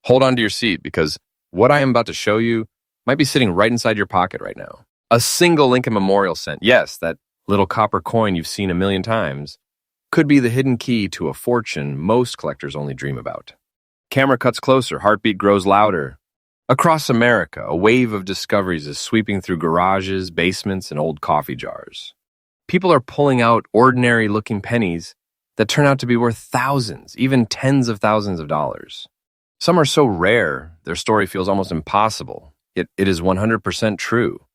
Hold on to your seat because what I am about to show you might be sitting right inside your pocket right now. A single Lincoln Memorial cent, yes, that little copper coin you've seen a million times, could be the hidden key to a fortune most collectors only dream about. Camera cuts closer, heartbeat grows louder. Across America, a wave of discoveries is sweeping through garages, basements, and old coffee jars. People are pulling out ordinary-looking pennies that turn out to be worth thousands, even tens of thousands of dollars. Some are so rare, their story feels almost impossible, yet it is 100% true.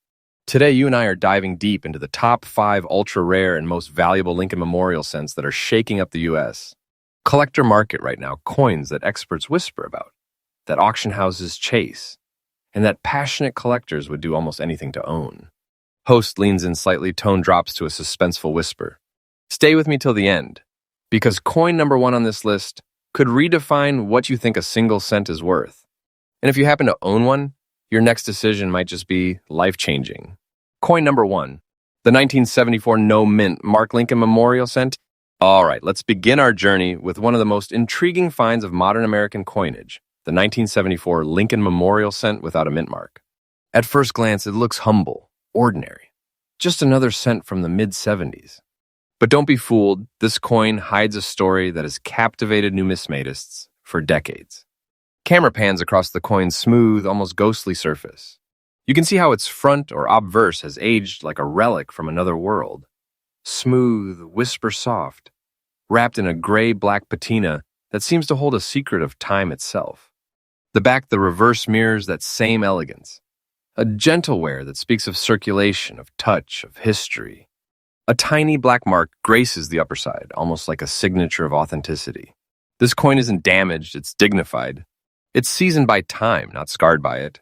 Today, you and I are diving deep into the top 5 ultra-rare and most valuable Lincoln Memorial cents that are shaking up the U.S. Collector market right now, coins that experts whisper about, that auction houses chase, and that passionate collectors would do almost anything to own. Host leans in slightly, tone drops to a suspenseful whisper. Stay with me till the end, because coin number 1 on this list could redefine what you think a single cent is worth. And if you happen to own one, your next decision might just be life-changing. Coin number 1, the 1974 no-mint Mark Lincoln Memorial cent. All right, let's begin our journey with one of the most intriguing finds of modern American coinage, the 1974 Lincoln Memorial cent without a mint mark. At first glance, it looks humble, ordinary, just another cent from the mid-70s. But don't be fooled, this coin hides a story that has captivated numismatists for decades. Camera pans across the coin's smooth, almost ghostly surface. You can see how its front or obverse has aged like a relic from another world. Smooth, whisper soft, wrapped in a gray-black patina that seems to hold a secret of time itself. The back, the reverse mirrors that same elegance. A gentle wear that speaks of circulation, of touch, of history. A tiny black mark graces the upper side, almost like a signature of authenticity. This coin isn't damaged, it's dignified. It's seasoned by time, not scarred by it.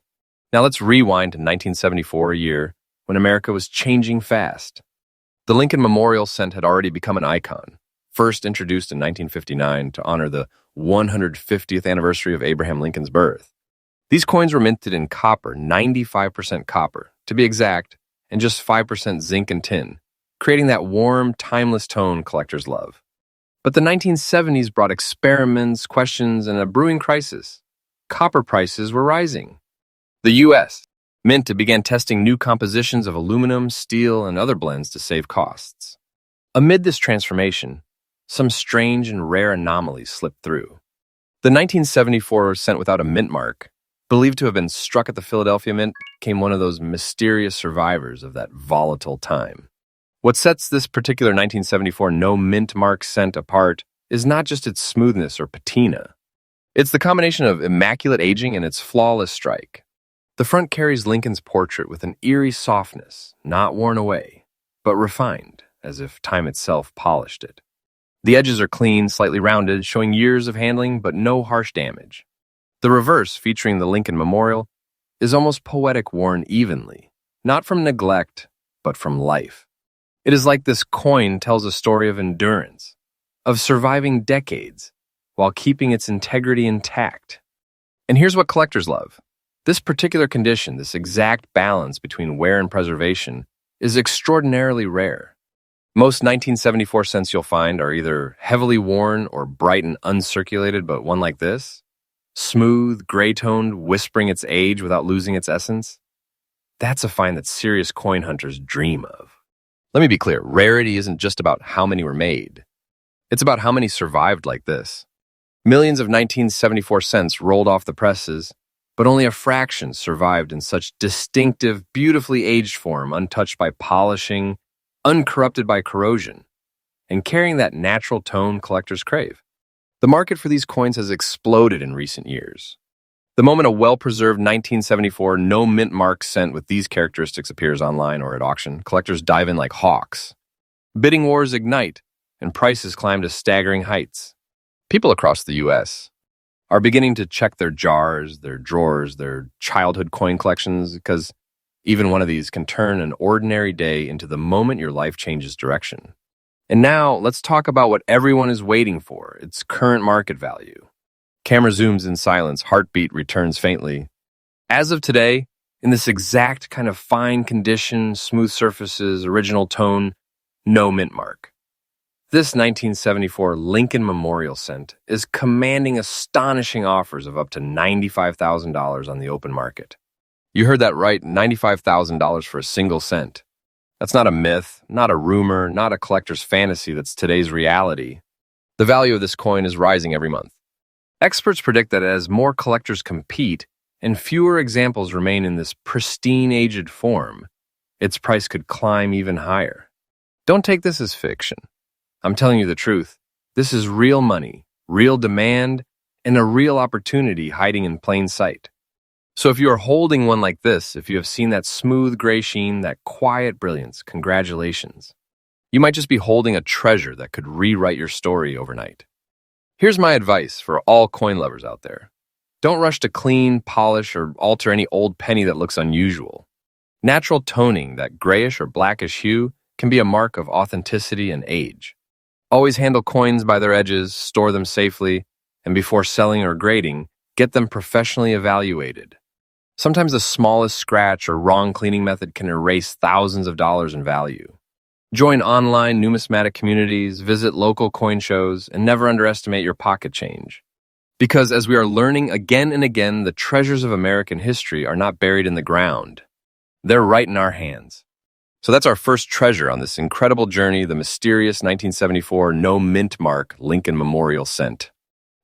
Now let's rewind to 1974, a year when America was changing fast. The Lincoln Memorial cent had already become an icon, first introduced in 1959 to honor the 150th anniversary of Abraham Lincoln's birth. These coins were minted in copper, 95% copper, to be exact, and just 5% zinc and tin, creating that warm, timeless tone collectors love. But the 1970s brought experiments, questions, and a brewing crisis. Copper prices were rising. The U.S. Mint began testing new compositions of aluminum, steel, and other blends to save costs. Amid this transformation, some strange and rare anomalies slipped through. The 1974 cent without a mint mark, believed to have been struck at the Philadelphia Mint, became one of those mysterious survivors of that volatile time. What sets this particular 1974 no mint mark cent apart is not just its smoothness or patina. It's the combination of immaculate aging and its flawless strike. The front carries Lincoln's portrait with an eerie softness, not worn away, but refined, as if time itself polished it. The edges are clean, slightly rounded, showing years of handling but no harsh damage. The reverse, featuring the Lincoln Memorial, is almost poetic, worn evenly, not from neglect, but from life. It is like this coin tells a story of endurance, of surviving decades, while keeping its integrity intact. And here's what collectors love. This particular condition, this exact balance between wear and preservation, is extraordinarily rare. Most 1974 cents you'll find are either heavily worn or bright and uncirculated, but one like this, smooth, gray-toned, whispering its age without losing its essence, that's a find that serious coin hunters dream of. Let me be clear, rarity isn't just about how many were made. It's about how many survived like this. Millions of 1974 cents rolled off the presses, but only a fraction survived in such distinctive, beautifully aged form, untouched by polishing, uncorrupted by corrosion, and carrying that natural tone collectors crave. The market for these coins has exploded in recent years. The moment a well-preserved 1974 no mint mark cent with these characteristics appears online or at auction, collectors dive in like hawks. Bidding wars ignite, and prices climb to staggering heights. People across the U.S. are beginning to check their jars, their drawers, their childhood coin collections, because even one of these can turn an ordinary day into the moment your life changes direction. And now, let's talk about what everyone is waiting for, its current market value. Camera zooms in silence, heartbeat returns faintly. As of today, in this exact kind of fine condition, smooth surfaces, original tone, no mint mark. This 1974 Lincoln Memorial cent is commanding astonishing offers of up to $95,000 on the open market. You heard that right, $95,000 for a single cent. That's not a myth, not a rumor, not a collector's fantasy. That's today's reality. The value of this coin is rising every month. Experts predict that as more collectors compete and fewer examples remain in this pristine aged form, its price could climb even higher. Don't take this as fiction. I'm telling you the truth. This is real money, real demand, and a real opportunity hiding in plain sight. So if you are holding one like this, if you have seen that smooth gray sheen, that quiet brilliance, congratulations. You might just be holding a treasure that could rewrite your story overnight. Here's my advice for all coin lovers out there. Don't rush to clean, polish, or alter any old penny that looks unusual. Natural toning, that grayish or blackish hue, can be a mark of authenticity and age. Always handle coins by their edges, store them safely, and before selling or grading, get them professionally evaluated. Sometimes the smallest scratch or wrong cleaning method can erase thousands of dollars in value. Join online numismatic communities, visit local coin shows, and never underestimate your pocket change. Because as we are learning again and again, the treasures of American history are not buried in the ground. They're right in our hands. So that's our first treasure on this incredible journey, the mysterious 1974 no mint mark Lincoln Memorial cent.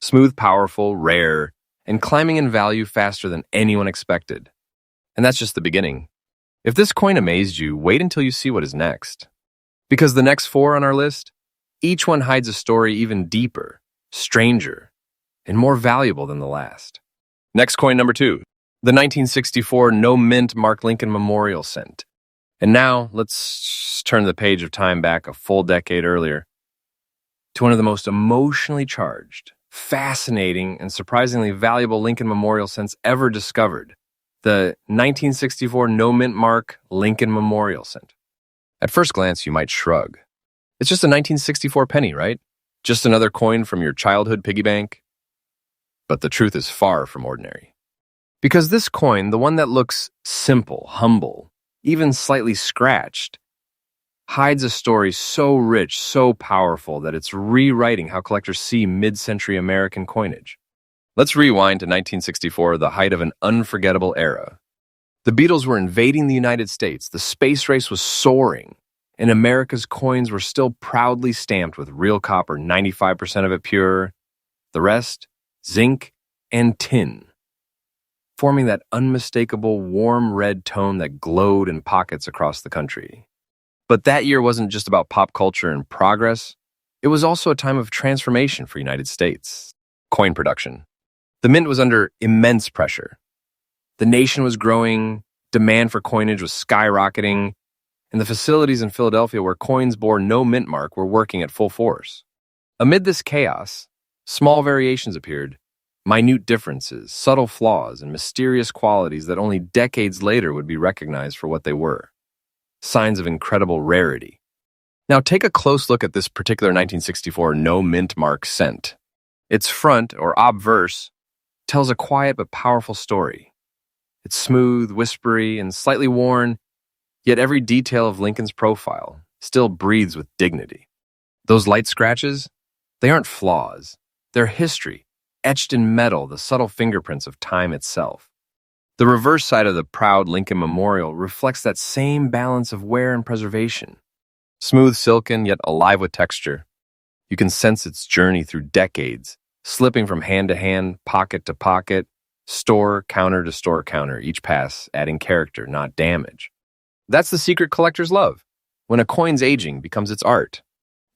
Smooth, powerful, rare, and climbing in value faster than anyone expected. And that's just the beginning. If this coin amazed you, wait until you see what is next. Because the next four on our list, each one hides a story even deeper, stranger, and more valuable than the last. Next coin number 2, the 1964 no mint mark Lincoln Memorial cent. And now, let's turn the page of time back a full decade earlier to one of the most emotionally charged, fascinating, and surprisingly valuable Lincoln Memorial cents ever discovered, the 1964 no mint mark Lincoln Memorial cent. At first glance, you might shrug. It's just a 1964 penny, right? Just another coin from your childhood piggy bank? But the truth is far from ordinary. Because this coin, the one that looks simple, humble, even slightly scratched, hides a story so rich, so powerful that it's rewriting how collectors see mid-century American coinage. Let's rewind to 1964, the height of an unforgettable era. The Beatles were invading the United States, the space race was soaring, and America's coins were still proudly stamped with real copper, 95% of it pure, the rest, zinc and tin, forming that unmistakable warm red tone that glowed in pockets across the country. But that year wasn't just about pop culture and progress. It was also a time of transformation for the United States. Coin production. The mint was under immense pressure. The nation was growing, demand for coinage was skyrocketing, and the facilities in Philadelphia where coins bore no mint mark were working at full force. Amid this chaos, small variations appeared, minute differences, subtle flaws, and mysterious qualities that only decades later would be recognized for what they were. Signs of incredible rarity. Now take a close look at this particular 1964 no mint mark cent. Its front, or obverse, tells a quiet but powerful story. It's smooth, whispery, and slightly worn, yet every detail of Lincoln's profile still breathes with dignity. Those light scratches, they aren't flaws. They're history, etched in metal, the subtle fingerprints of time itself. The reverse side of the proud Lincoln Memorial reflects that same balance of wear and preservation. Smooth, silken, yet alive with texture. You can sense its journey through decades, slipping from hand to hand, pocket to pocket, store counter to store counter, each pass adding character, not damage. That's the secret collectors love. When a coin's aging becomes its art.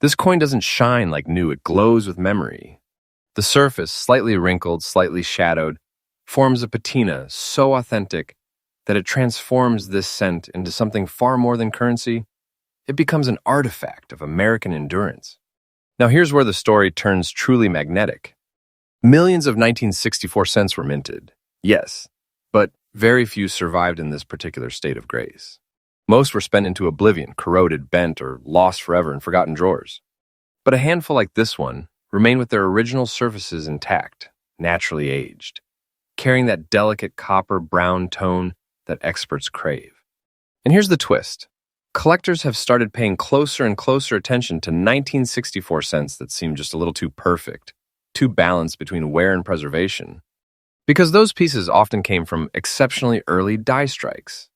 This coin doesn't shine like new, it glows with memory. The surface, slightly wrinkled, slightly shadowed, forms a patina so authentic that it transforms this cent into something far more than currency. It becomes an artifact of American endurance. Now here's where the story turns truly magnetic. Millions of 1964 cents were minted, yes, but very few survived in this particular state of grace. Most were spent into oblivion, corroded, bent, or lost forever in forgotten drawers. But a handful like this one remain with their original surfaces intact, naturally aged, carrying that delicate copper-brown tone that experts crave. And here's the twist. Collectors have started paying closer and closer attention to 1964 cents that seem just a little too perfect, too balanced between wear and preservation. Because those pieces often came from exceptionally early die strikes,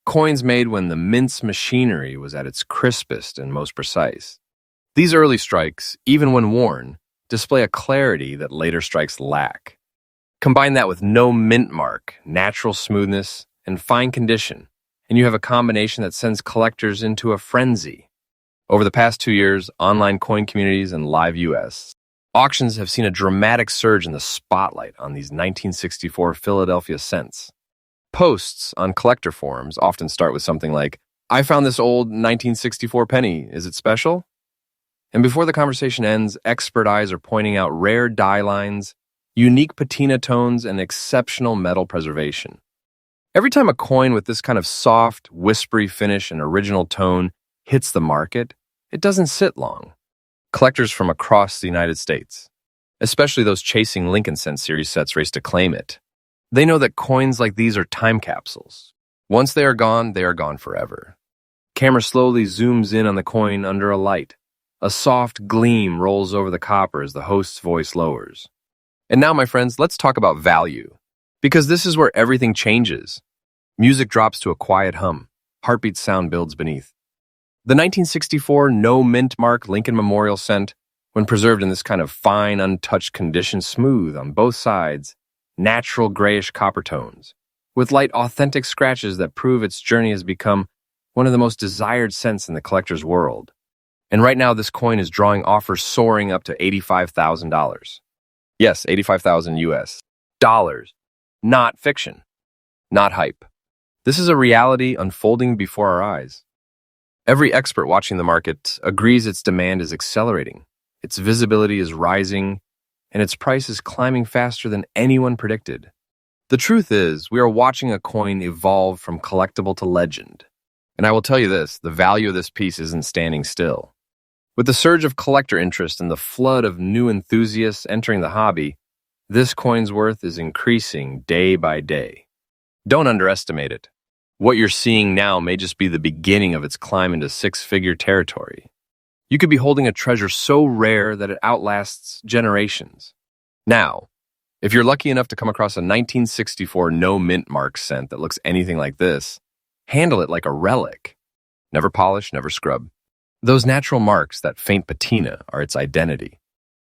coins made when the mint's machinery was at its crispest and most precise. These early strikes, even when worn, display a clarity that later strikes lack. Combine that with no mint mark, natural smoothness, and fine condition, and you have a combination that sends collectors into a frenzy. Over the past 2 years, online coin communities and live US auctions have seen a dramatic surge in the spotlight on these 1964 Philadelphia cents. Posts on collector forums often start with something like, "I found this old 1964 penny. Is it special?" And before the conversation ends, expert eyes are pointing out rare die lines, unique patina tones, and exceptional metal preservation. Every time a coin with this kind of soft, whispery finish and original tone hits the market, it doesn't sit long. Collectors from across the United States, especially those chasing Lincoln Cent series sets, race to claim it. They know that coins like these are time capsules. Once they are gone forever. Camera slowly zooms in on the coin under a light. A soft gleam rolls over the copper as the host's voice lowers. And now, my friends, let's talk about value. Because this is where everything changes. Music drops to a quiet hum. Heartbeat sound builds beneath. The 1964 no mint mark Lincoln Memorial cent, when preserved in this kind of fine, untouched condition, smooth on both sides, natural grayish copper tones, with light, authentic scratches that prove its journey has become one of the most desired cents in the collector's world. And right now, this coin is drawing offers soaring up to $85,000. Yes, 85,000 US dollars. Not fiction. Not hype. This is a reality unfolding before our eyes. Every expert watching the market agrees its demand is accelerating, its visibility is rising, and its price is climbing faster than anyone predicted. The truth is, we are watching a coin evolve from collectible to legend. And I will tell you this, the value of this piece isn't standing still. With the surge of collector interest and the flood of new enthusiasts entering the hobby, this coin's worth is increasing day by day. Don't underestimate it. What you're seeing now may just be the beginning of its climb into six-figure territory. You could be holding a treasure so rare that it outlasts generations. Now, if you're lucky enough to come across a 1964 no mint mark cent that looks anything like this, handle it like a relic. Never polish, never scrub. Those natural marks, that faint patina, are its identity.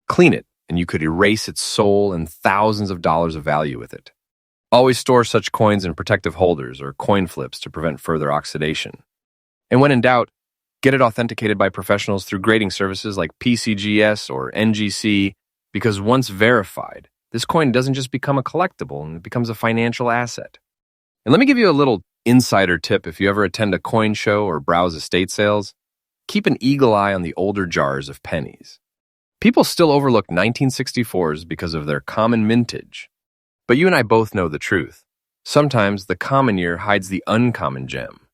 Clean it, and you could erase its soul and thousands of dollars of value with it. Always store such coins in protective holders or coin flips to prevent further oxidation. And when in doubt, get it authenticated by professionals through grading services like PCGS or NGC, because once verified, this coin doesn't just become a collectible, and it becomes a financial asset. And let me give you a little insider tip if you ever attend a coin show or browse estate sales. Keep an eagle eye on the older jars of pennies. People still overlook 1964s because of their common mintage. But you and I both know the truth. Sometimes the common year hides the uncommon gem.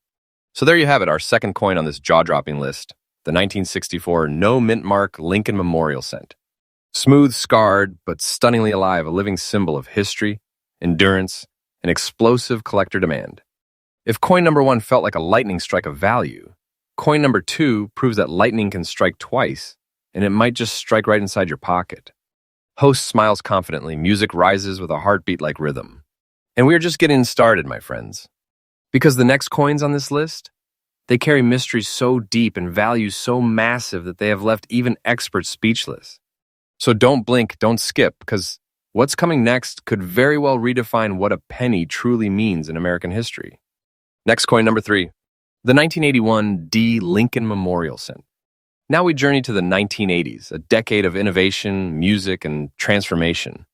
So there you have it, our second coin on this jaw-dropping list, the 1964 no mint mark Lincoln Memorial cent. Smooth, scarred, but stunningly alive, a living symbol of history, endurance, and explosive collector demand. If coin number one felt like a lightning strike of value, coin number two proves that lightning can strike twice, and it might just strike right inside your pocket. Host smiles confidently, music rises with a heartbeat like rhythm. And we are just getting started, my friends. Because the next coins on this list, they carry mysteries so deep and values so massive that they have left even experts speechless. So don't blink, don't skip, because what's coming next could very well redefine what a penny truly means in American history. Next coin number 3, the 1981 D. Lincoln Memorial cent. Now we journey to the 1980s, a decade of innovation, music, and transformation.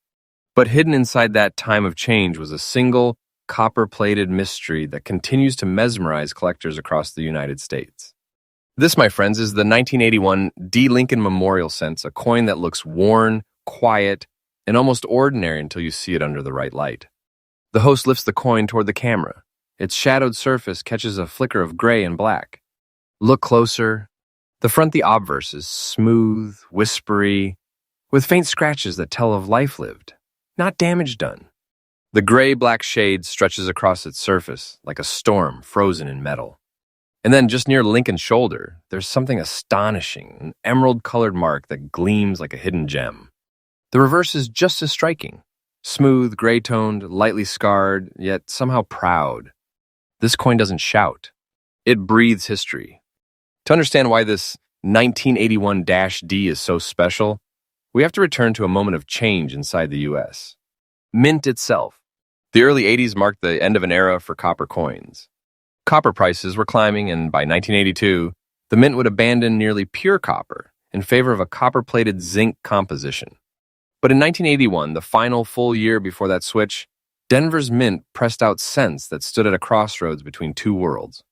But hidden inside that time of change was a single, copper-plated mystery that continues to mesmerize collectors across the United States. This, my friends, is the 1981 D. Lincoln Memorial cent, a coin that looks worn, quiet, and almost ordinary until you see it under the right light. The host lifts the coin toward the camera. Its shadowed surface catches a flicker of gray and black. Look closer. The front, the obverse, is smooth, whispery, with faint scratches that tell of life lived, not damage done. The gray-black shade stretches across its surface like a storm frozen in metal. And then just near Lincoln's shoulder, there's something astonishing, an emerald-colored mark that gleams like a hidden gem. The reverse is just as striking. Smooth, gray-toned, lightly scarred, yet somehow proud. This coin doesn't shout. It breathes history. To understand why this 1981-D is so special, we have to return to a moment of change inside the U.S. Mint itself. The early 80s marked the end of an era for copper coins. Copper prices were climbing, and by 1982, the mint would abandon nearly pure copper in favor of a copper-plated zinc composition. But in 1981, the final full year before that switch, Denver's mint pressed out cents that stood at a crossroads between two worlds.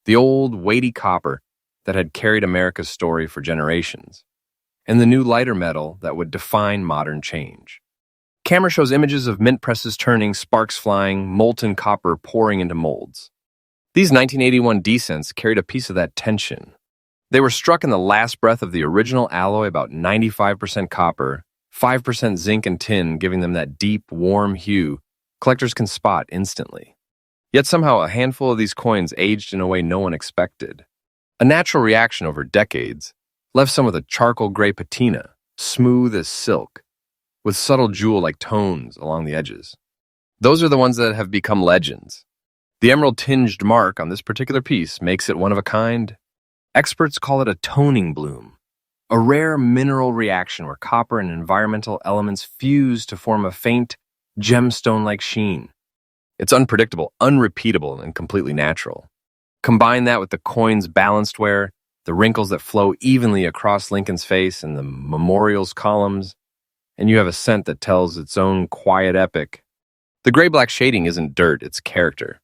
The old, weighty copper that had carried America's story for generations, and the new lighter metal that would define modern change. Camera shows images of mint presses turning, sparks flying, molten copper pouring into molds. These 1981 cents carried a piece of that tension. They were struck in the last breath of the original alloy, about 95% copper, 5% zinc and tin, giving them that deep, warm hue collectors can spot instantly. Yet somehow a handful of these coins aged in a way no one expected. A natural reaction over decades left some with a charcoal gray patina, smooth as silk, with subtle jewel-like tones along the edges. Those are the ones that have become legends. The emerald-tinged mark on this particular piece makes it one of a kind. Experts call it a toning bloom, a rare mineral reaction where copper and environmental elements fuse to form a faint, gemstone-like sheen. It's unpredictable, unrepeatable, and completely natural. Combine that with the coin's balanced wear, the wrinkles that flow evenly across Lincoln's face and the memorial's columns, and you have a scent that tells its own quiet epic. The gray-black shading isn't dirt, it's character.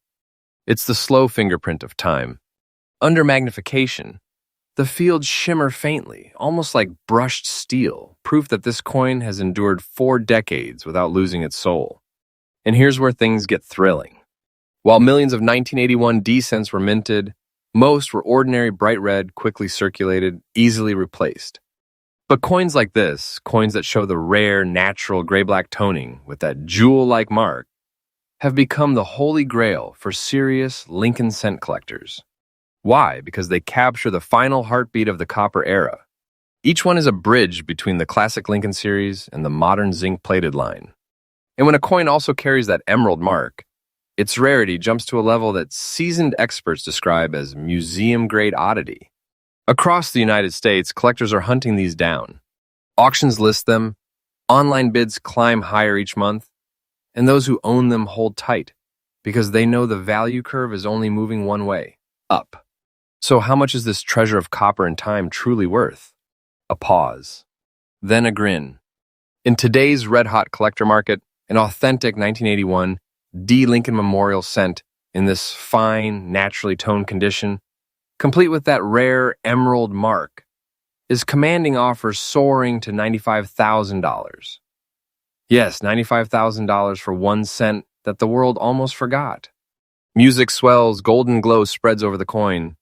It's the slow fingerprint of time. Under magnification, the fields shimmer faintly, almost like brushed steel, proof that this coin has endured 4 decades without losing its soul. And here's where things get thrilling. While millions of 1981 cents were minted, most were ordinary bright red, quickly circulated, easily replaced. But coins like this, coins that show the rare, natural gray-black toning with that jewel-like mark, have become the holy grail for serious Lincoln cent collectors. Why? Because they capture the final heartbeat of the copper era. Each one is a bridge between the classic Lincoln series and the modern zinc-plated line. And when a coin also carries that emerald mark, its rarity jumps to a level that seasoned experts describe as museum-grade oddity. Across the United States, collectors are hunting these down. Auctions list them, online bids climb higher each month, and those who own them hold tight because they know the value curve is only moving one way, up. So how much is this treasure of copper and time truly worth? A pause. Then a grin. In today's red-hot collector market, an authentic 1981 Lincoln Memorial cent in this fine, naturally toned condition, complete with that rare emerald mark, is commanding offers soaring to $95,000. Yes, $95,000 for 1 cent that the world almost forgot. Music swells, golden glow spreads over the coin.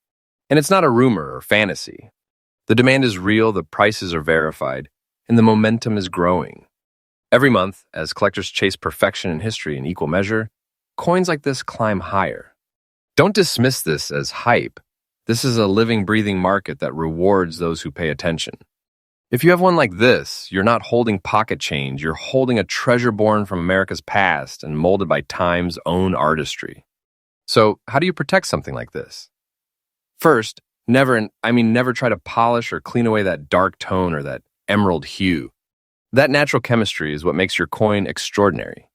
And it's not a rumor or fantasy. The demand is real, the prices are verified, and the momentum is growing. Every month, as collectors chase perfection in history in equal measure, coins like this climb higher. Don't dismiss this as hype. This is a living, breathing market that rewards those who pay attention. If you have one like this, you're not holding pocket change, you're holding a treasure born from America's past and molded by time's own artistry. So, how do you protect something like this? First, never try to polish or clean away that dark tone or that emerald hue. That natural chemistry is what makes your coin extraordinary.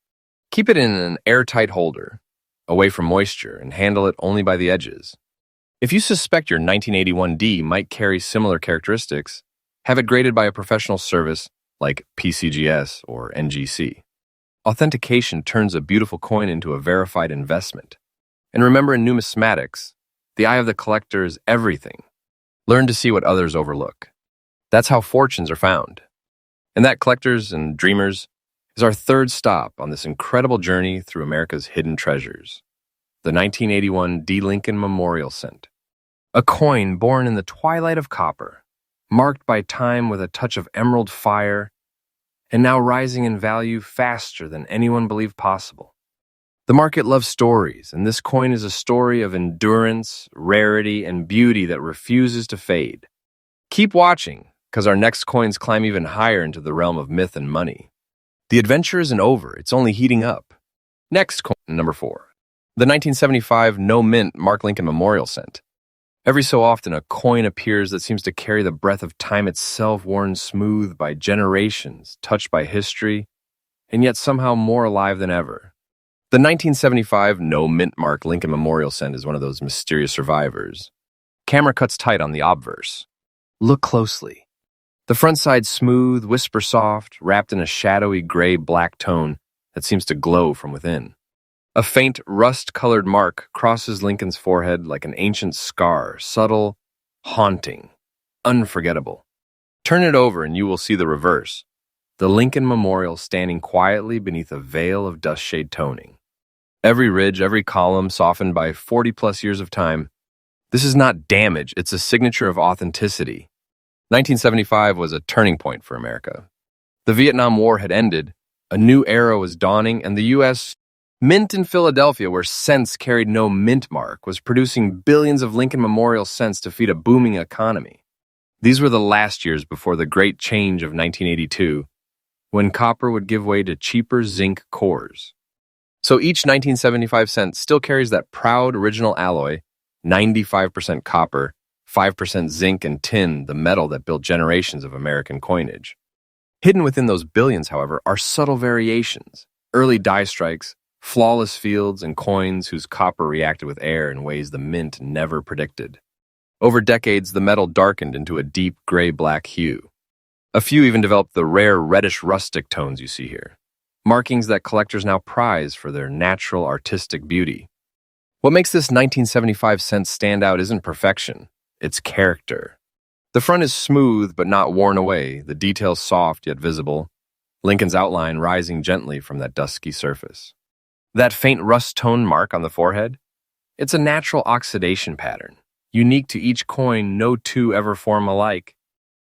Keep it in an airtight holder, away from moisture, and handle it only by the edges. If you suspect your 1981 might carry similar characteristics, have it graded by a professional service like PCGS or NGC. Authentication turns a beautiful coin into a verified investment. And remember, in numismatics, the eye of the collector is everything. Learn to see what others overlook. That's how fortunes are found. And that, collectors and dreamers, is our third stop on this incredible journey through America's hidden treasures. The 1981 Lincoln Memorial Cent. A coin born in the twilight of copper, marked by time with a touch of emerald fire, and now rising in value faster than anyone believed possible. The market loves stories, and this coin is a story of endurance, rarity, and beauty that refuses to fade. Keep watching, because our next coins climb even higher into the realm of myth and money. The adventure isn't over, it's only heating up. Next coin, number 4. The 1975 No Mint Mark Lincoln Memorial Cent. Every so often, a coin appears that seems to carry the breath of time itself, worn smooth by generations, touched by history, and yet somehow more alive than ever. The 1975 No Mint Mark Lincoln Memorial Cent is one of those mysterious survivors. Camera cuts tight on the obverse. Look closely. The front side smooth, whisper soft, wrapped in a shadowy gray-black tone that seems to glow from within. A faint, rust-colored mark crosses Lincoln's forehead like an ancient scar, subtle, haunting, unforgettable. Turn it over and you will see the reverse, the Lincoln Memorial standing quietly beneath a veil of dust-shade toning. Every ridge, every column softened by 40-plus years of time. This is not damage, it's a signature of authenticity. 1975 was a turning point for America. The Vietnam War had ended, a new era was dawning, and the U.S. Mint in Philadelphia, where cents carried no mint mark, was producing billions of Lincoln Memorial cents to feed a booming economy. These were the last years before the great change of 1982, when copper would give way to cheaper zinc cores. So each 1975 cent still carries that proud original alloy, 95% copper, 5% zinc and tin, the metal that built generations of American coinage. Hidden within those billions, however, are subtle variations, early die strikes, flawless fields, and coins whose copper reacted with air in ways the mint never predicted. Over decades, the metal darkened into a deep gray-black hue. A few even developed the rare reddish rustic tones you see here, markings that collectors now prize for their natural artistic beauty. What makes this 1975 cent stand out isn't perfection, it's character. The front is smooth but not worn away, the details soft yet visible, Lincoln's outline rising gently from that dusky surface. That faint rust tone mark on the forehead? It's a natural oxidation pattern, unique to each coin, no two ever form alike.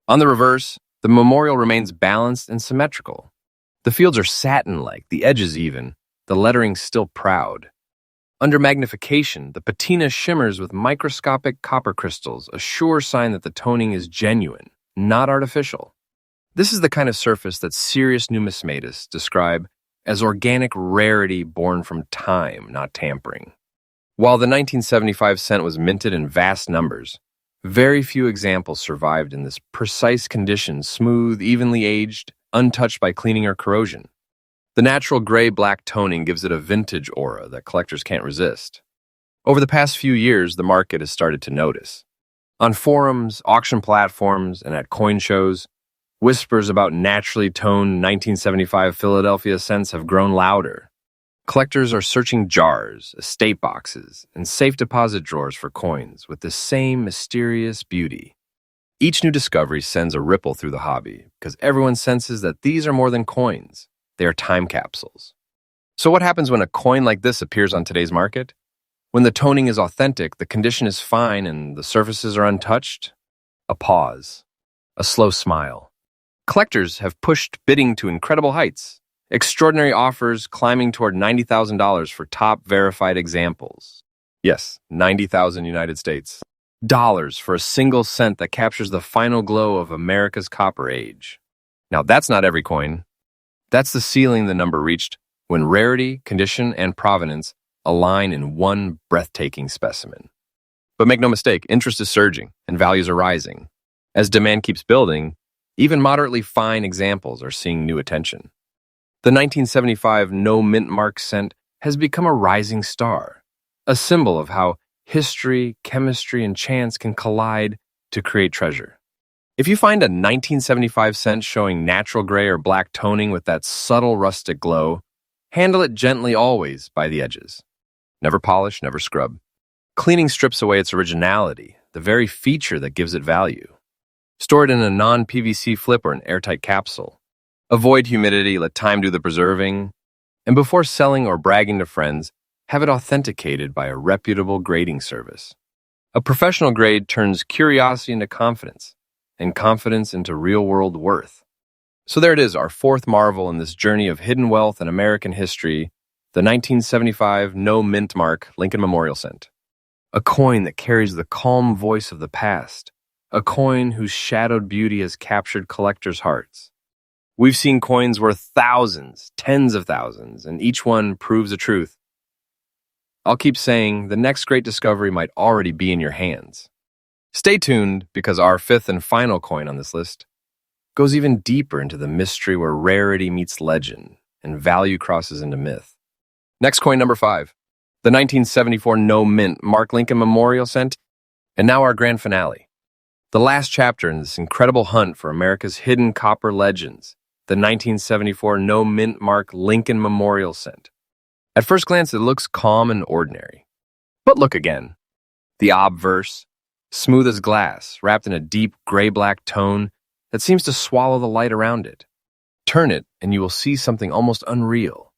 On the reverse, the memorial remains balanced and symmetrical. The fields are satin-like, the edges even, the lettering still proud. Under magnification, the patina shimmers with microscopic copper crystals, a sure sign that the toning is genuine, not artificial. This is the kind of surface that serious numismatists describe as organic rarity born from time, not tampering. While the 1975 cent was minted in vast numbers, very few examples survived in this precise condition, smooth, evenly aged, untouched by cleaning or corrosion. The natural gray-black toning gives it a vintage aura that collectors can't resist. Over the past few years, the market has started to notice. On forums, auction platforms, and at coin shows, whispers about naturally toned 1975 Philadelphia cents have grown louder. Collectors are searching jars, estate boxes, and safe deposit drawers for coins with the same mysterious beauty. Each new discovery sends a ripple through the hobby because everyone senses that these are more than coins. They are time capsules. So what happens when a coin like this appears on today's market? When the toning is authentic, the condition is fine, and the surfaces are untouched? A pause. A slow smile. Collectors have pushed bidding to incredible heights. Extraordinary offers climbing toward $90,000 for top verified examples. Yes, 90,000 United States dollars for a single cent that captures the final glow of America's copper age. Now, that's not every coin. That's the ceiling the number reached when rarity, condition, and provenance align in one breathtaking specimen. But make no mistake, interest is surging and values are rising. As demand keeps building, even moderately fine examples are seeing new attention. The 1975 No Mint Mark cent has become a rising star, a symbol of how history, chemistry, and chance can collide to create treasure. If you find a 1975 cent showing natural gray or black toning with that subtle rustic glow, handle it gently always by the edges. Never polish, never scrub. Cleaning strips away its originality, the very feature that gives it value. Store it in a non-PVC flip or an airtight capsule. Avoid humidity, let time do the preserving. And before selling or bragging to friends, have it authenticated by a reputable grading service. A professional grade turns curiosity into confidence, and confidence into real-world worth. So there it is, our fourth marvel in this journey of hidden wealth in American history, the 1975 no mint mark Lincoln Memorial Cent. A coin that carries the calm voice of the past. A coin whose shadowed beauty has captured collectors' hearts. We've seen coins worth thousands, tens of thousands, and each one proves a truth. I'll keep saying the next great discovery might already be in your hands. Stay tuned, because our fifth and final coin on this list goes even deeper into the mystery where rarity meets legend and value crosses into myth. Next coin number 5, the 1974 no mint Mark Lincoln Memorial Cent, and now our grand finale. The last chapter in this incredible hunt for America's hidden copper legends, the 1974 no mint mark Lincoln Memorial Cent. At first glance, it looks calm and ordinary. But look again. The obverse, smooth as glass, wrapped in a deep gray-black tone that seems to swallow the light around it. Turn it, and you will see something almost unreal.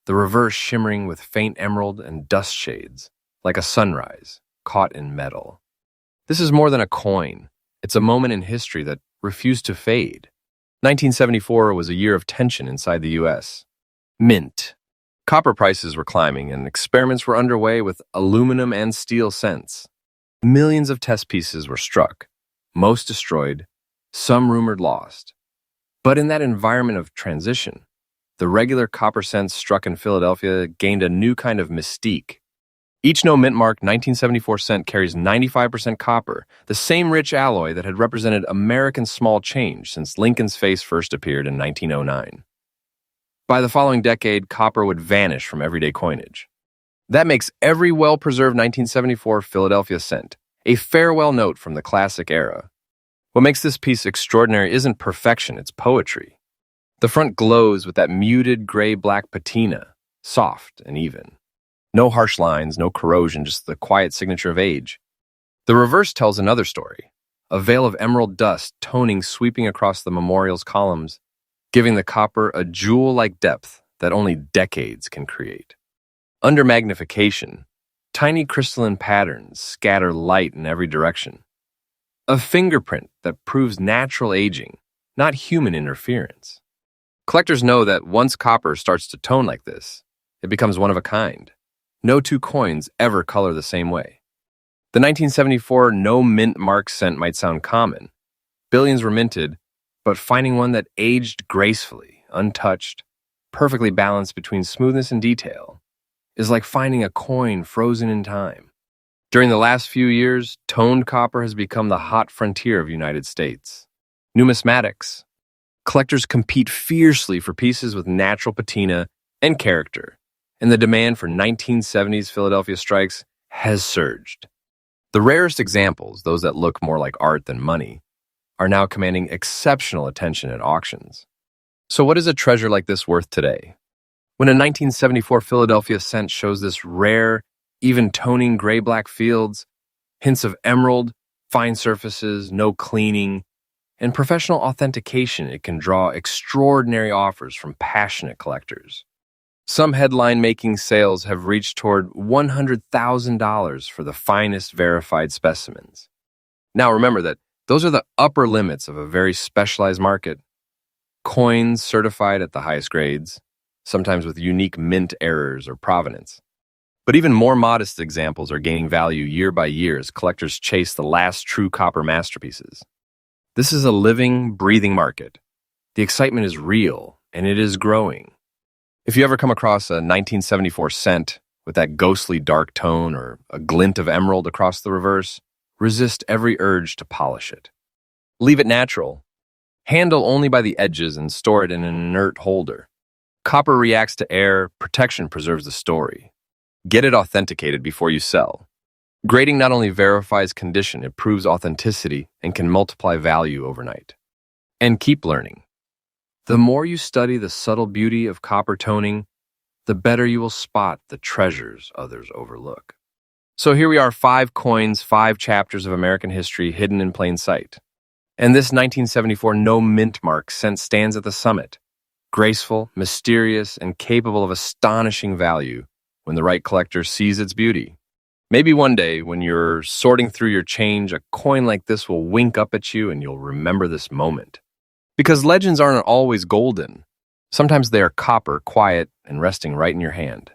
The reverse shimmering with faint emerald and dust shades, like a sunrise caught in metal. This is more than a coin. It's a moment in history that refused to fade. 1974 was a year of tension inside the U.S. Mint. Copper prices were climbing, and experiments were underway with aluminum and steel cents. Millions of test pieces were struck, most destroyed, some rumored lost. But in that environment of transition, the regular copper cents struck in Philadelphia gained a new kind of mystique. Each no mint mark 1974 cent carries 95% copper, the same rich alloy that had represented American small change since Lincoln's face first appeared in 1909. By the following decade, copper would vanish from everyday coinage. That makes every well-preserved 1974 Philadelphia cent a farewell note from the classic era. What makes this piece extraordinary isn't perfection, it's poetry. The front glows with that muted gray-black patina, soft and even. No harsh lines, no corrosion, just the quiet signature of age. The reverse tells another story, a veil of emerald dust toning sweeping across the memorial's columns, giving the copper a jewel-like depth that only decades can create. Under magnification, tiny crystalline patterns scatter light in every direction. A fingerprint that proves natural aging, not human interference. Collectors know that once copper starts to tone like this, it becomes one of a kind. No two coins ever color the same way. The 1974 no mint mark cent might sound common. Billions were minted, but finding one that aged gracefully, untouched, perfectly balanced between smoothness and detail, is like finding a coin frozen in time. During the last few years, toned copper has become the hot frontier of the United States. Numismatics. Collectors compete fiercely for pieces with natural patina and character, and the demand for 1970s Philadelphia strikes has surged. The rarest examples, those that look more like art than money, are now commanding exceptional attention at auctions. So what is a treasure like this worth today? When a 1974 Philadelphia cent shows this rare, even toning gray-black fields, hints of emerald, fine surfaces, no cleaning, and professional authentication, it can draw extraordinary offers from passionate collectors. Some headline-making sales have reached toward $100,000 for the finest verified specimens. Now remember that those are the upper limits of a very specialized market. Coins certified at the highest grades, sometimes with unique mint errors or provenance. But even more modest examples are gaining value year by year as collectors chase the last true copper masterpieces. This is a living, breathing market. The excitement is real, and it is growing. If you ever come across a 1974 cent with that ghostly dark tone or a glint of emerald across the reverse, resist every urge to polish it. Leave it natural. Handle only by the edges and store it in an inert holder. Copper reacts to air, protection preserves the story. Get it authenticated before you sell. Grading not only verifies condition, it proves authenticity and can multiply value overnight. And keep learning. The more you study the subtle beauty of copper toning, the better you will spot the treasures others overlook. So here we are, 5 coins, 5 chapters of American history hidden in plain sight. And this 1974 no mint mark cent stands at the summit, graceful, mysterious, and capable of astonishing value when the right collector sees its beauty. Maybe one day, when you're sorting through your change, a coin like this will wink up at you and you'll remember this moment. Because legends aren't always golden. Sometimes they are copper, quiet, and resting right in your hand.